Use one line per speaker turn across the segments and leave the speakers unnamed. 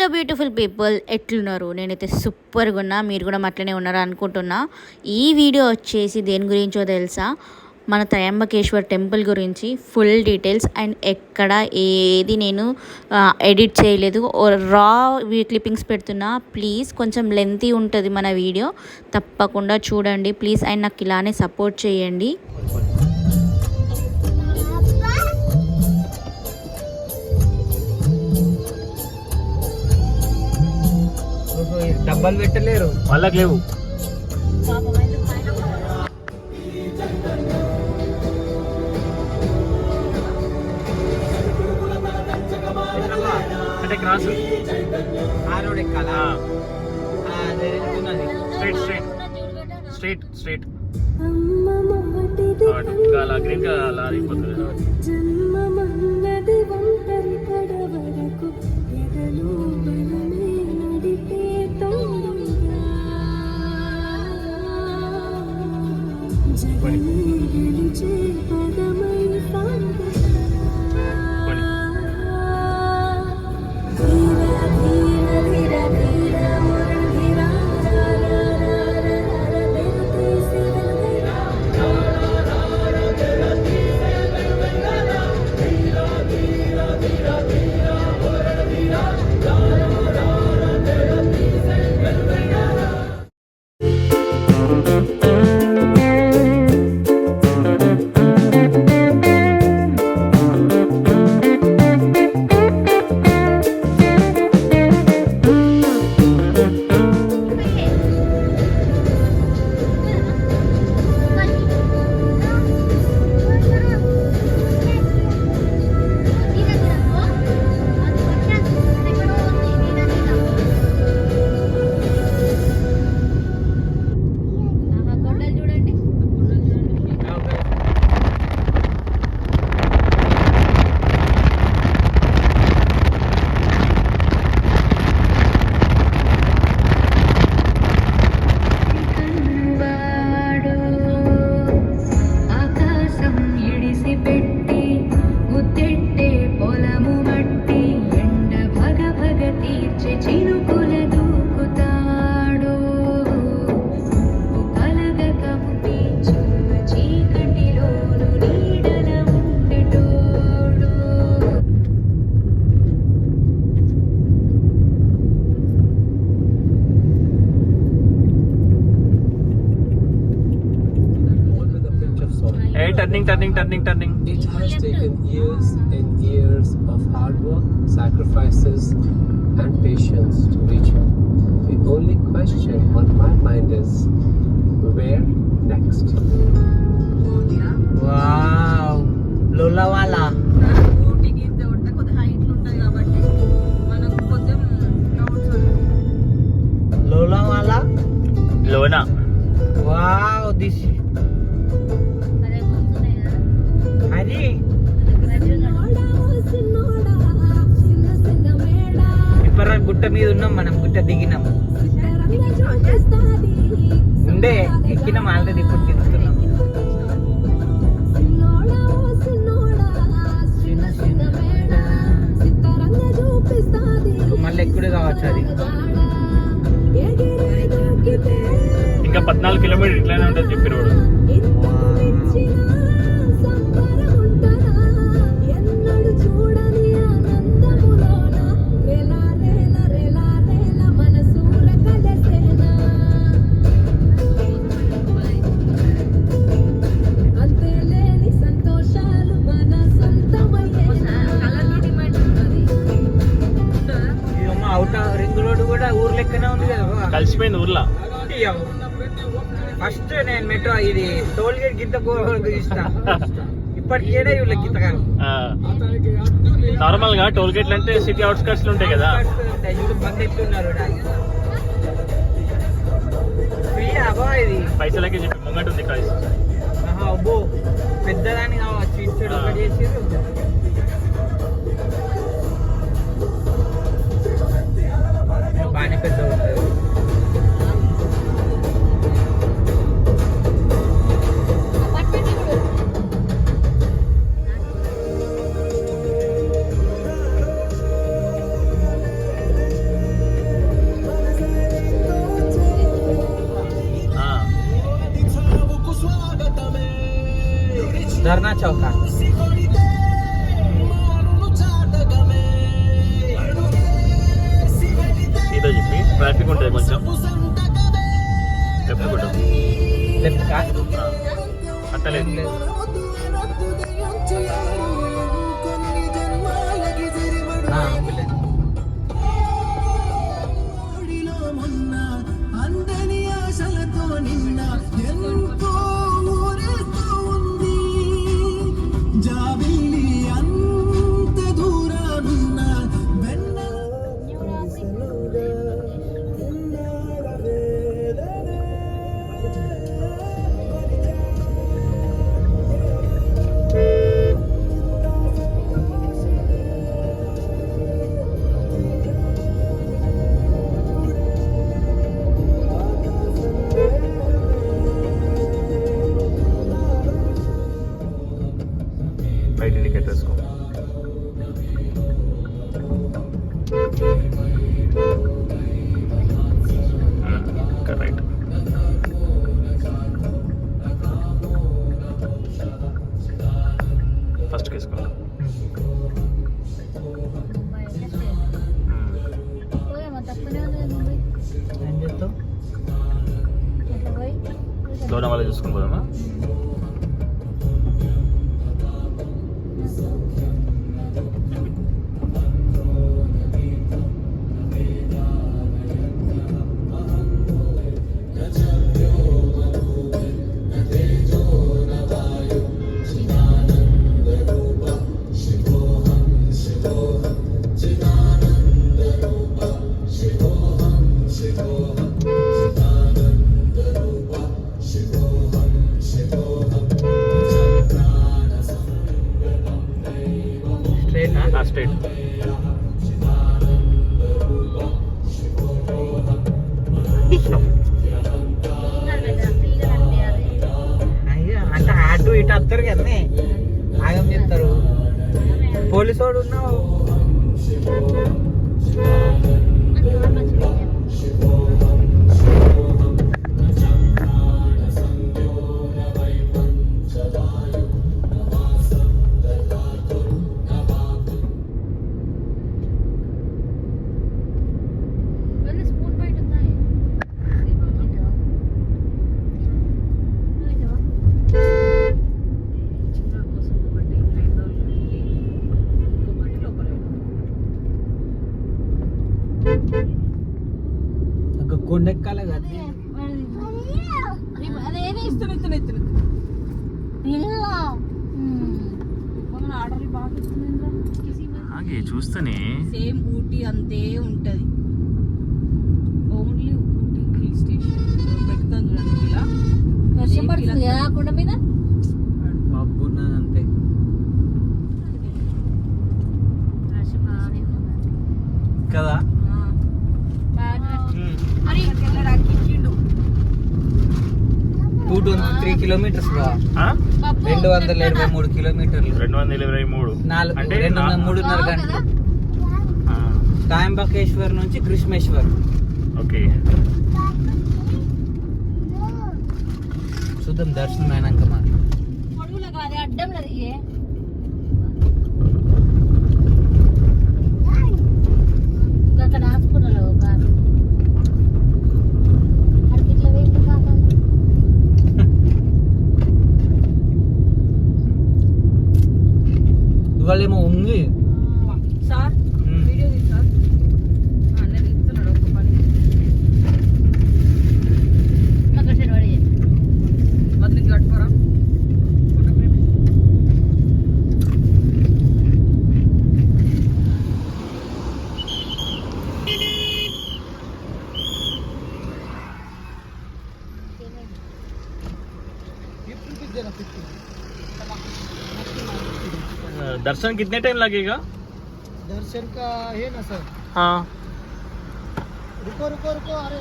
Hello beautiful people, ఎట్లున్నారు? నేనైతే సూపర్గా ఉన్నా. మీరు కూడా అట్లనే ఉన్నారు అనుకుంటున్నా. ఈ వీడియో వచ్చేసి దేని గురించో తెలుసా? మన త్రయంబకేశ్వర్ టెంపుల్ గురించి ఫుల్ డీటెయిల్స్. అండ్ ఎక్కడ ఏది నేను ఎడిట్ చేయలేదు, రా క్లిప్పింగ్స్ పెడుతున్నా. ప్లీజ్ కొంచెం లెంతీ ఉంటుంది మన వీడియో, తప్పకుండా చూడండి ప్లీజ్. అండ్ నాకు ఇలానే సపోర్ట్ చేయండి.
డబ్బాలు పెట్టలేరు,
వాళ్ళకి లేవు. అంటే క్రాస్
ఆ రోడ్ ఎక్కాలా?
Straight straight straight straight green colour అలా అయిపోతుంది. Turning.
It has taken years and years of hard work, sacrifices, and patience to reach here. The only question on my mind is, where next? Wow, Lolawala. Lolawala?
Lona.
Wow, this. ఇప్పుడు గుట్ట మీద ఉన్నాం, మనం గుట్ట దిగినాం, ఉండే ఎక్కినాం already, ఇప్పుడు దిగుతున్నాం. మళ్ళీ ఎక్కుడే కావచ్చు అది.
ఇంకా 14 కిలోమీటర్ ఇట్లానే ఉంటుంది చెప్పి రోడ్. కలిసిపోయింది ఊర్లో.
ఫస్ట్ నేను మెట్రో ఇది టోల్ గేట్ గింత ఇస్తా, ఇప్పటికేడే వీళ్ళకి గింత కాదు.
నార్మల్ గా టోల్ గేట్లు అంటే సిటీ అవుట్స్కట్స్ లో ఉంటాయి కదా,
బంద్ ఎట్లున్నారు ఇది
పైసలకే చెప్పి ముంగట ఉంది కాదు.
అబ్బో పెద్దదాన్ని కావచ్చు, ఇచ్చాడు ఒకటి చేసారు. బాగానే పెద్ద ఉంటుంది.
ధర్నా చౌక.
సీదా చెప్పి ట్రాఫిక్ ఉంటుంది కొంచెం లెఫ్ట్ కొట్టు.
లెఫ్ట్ కా
అట్టలేదు
అంబులెన్స్.
రైట్ ఇండికేటర్ వేసుకో. ఇంకా రైట్. ఫస్ట్ వేసుకో.
ఏం చేస్తావు?
లోనావాలా చూసుకుని పోదామా?
స్ట్రైటా?
స్ట్రైట్.
అయ్యా అంటే అటు ఇటు వస్తారు కదా, ఆగం చేస్తారు. పోలీసు వాడు ఉన్నావు. ఒక కొండెక్కాలి కదా.
ఆగే చూస్తేనే
సేమ్ ఊటీ అంతే ఉంటది. ఓన్లీ ఊటీ హిల్ స్టేషన్ పెడతాను చూడండి ఇలా.
వర్షం పడుతుంది కదా కొండ మీద.
మబ్బు ఉన్నది అంతే. కదా
అరే వెళ్ళడానికి ఇచ్చిండు.
223 కిలోమీటర్స్ బా. 223 కిలోమీటర్లు.
223 అంటే
3.5 గంటలు. తాయంబకేశ్వర్ నుంచి కృష్ణేశ్వర్.
ఓకే.
చూద్దాం దర్శనం అయినాక మరి.
పొడుగులో కాదు అడ్డంలో దిగే. అక్కడ హాస్పిటల్లో కాదు అక్కడికి ఇట్లా వేస్తే కాదు.
ఇవాళ ఏమో ఉంది
సార్ వీడియో తీసి సార్ నేను ఇస్తున్నాడు ఒక పని.
అక్కడ సైడ్ పడి
బదిలీకి కట్టుకోరా ఫోటోగ్రఫీ.
दर्शन कितने टाइम लगेगा?
दर्शन का है ना सर.
हाँ.
रुको रुको रुको. अरे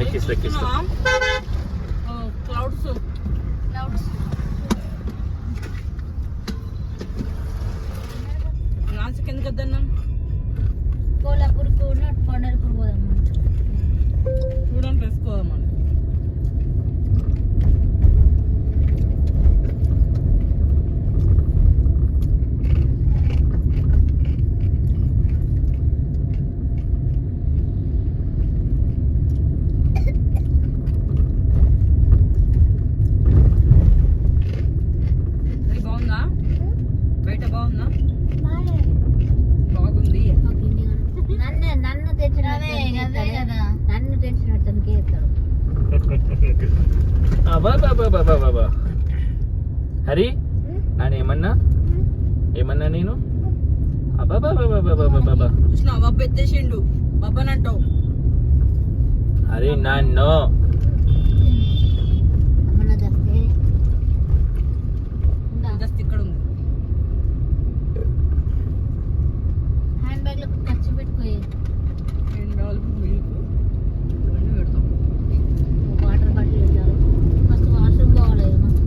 ఎక్కిస్తా.
క్లౌడ్స్ నాన్సి కిందకి వద్దన్నాం.
కోలాపూర్ పండర్పూర్ పోదాం.
అబ్బా హరి నాన్న ఏమన్నా నేను అబ్బా
చూసినా బాబు ఎత్తేసిండు బాబానంటావు
హరి నాన్నో
జస్ట్ ఇక్కడ ఉంది
హ్యాండ్ బ్యాగ్ లో ఖర్చు పెట్టుకోయి
$10 మిల్క్ ఇవన్నీ పెడతాం
వాటర్ బాటిల్ వెళ్ళాలి ఫస్ట్ వాష్రూమ్ కావాలి మస్తు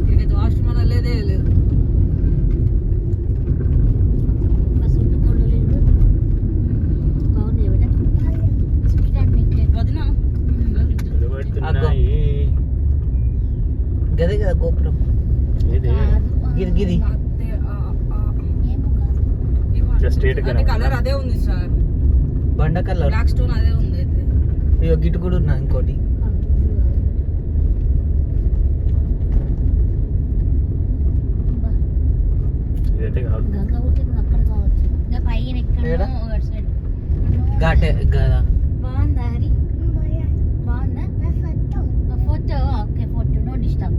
ఇక్కడైతే వాష్రూమ్ అని లేదే లేదు
ఫస్ట్ ఉంటుకోండి లేదు బాగుంది బేట స్వీట్ అండ్ మిల్క్
వదినా
పడుతున్నాయి
గదే కదా గోపురం
ఏది
గిది గిది
అదే
ఏమో కాదు
Just straight గా
అంటే కలర్ అదే ఉంది సార్
బండ కలర్
బ్లాక్ స్టోన్ అదే ఉంది అయితే
ఇగో గిట్టు కూడా ఉన్నా ఇంకోటి
ఇదైతే కాదు
గంగా పుట్టింది అక్కడ కావచ్చు ఇంకా పైన
ఏడ?
ఎక్కడ సైడ్
ఘాటే గదా
బాగుందా హరి బాగుందా photo okay photo no disturb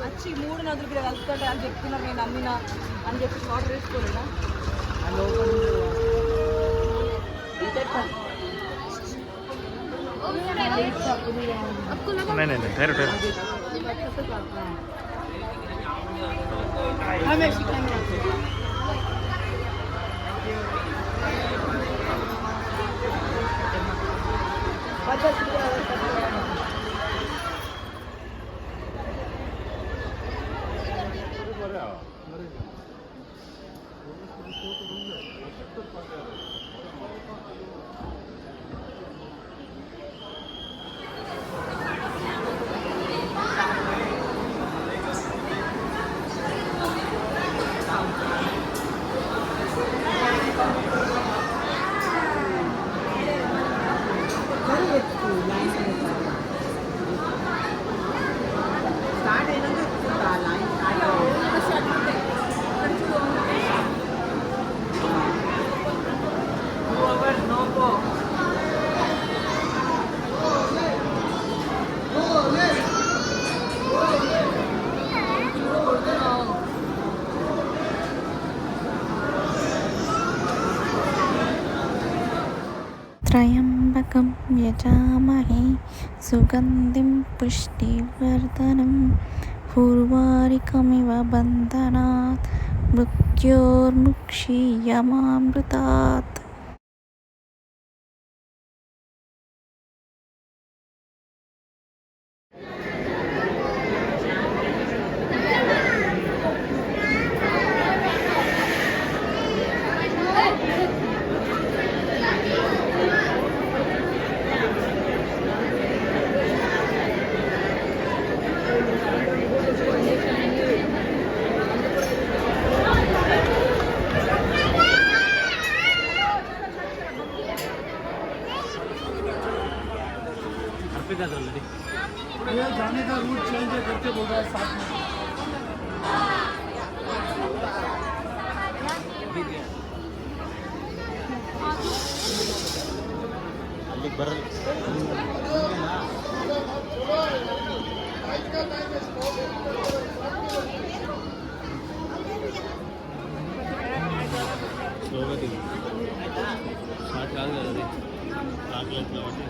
వచ్చి 3 నదులు కూడా కలుపుతాడు అని చెప్తున్నారు నేను నమ్మినా అని చెప్పి వాటర్ వేసుకోలేదా
नहीं ठहरो ठहरो
త్రయంబకం యజామహే సుగంధిం పుష్టివర్ధనం ఉర్వారుకమివ బంధనాత్ మృత్యోర్ముక్షీయమామృతాత్.
जाने का रूट चेंज करके बोल रहा है साथ में
స్లోగా దిగు షార్ట్ కాదు కదా అది రాకలేదు కాబట్టి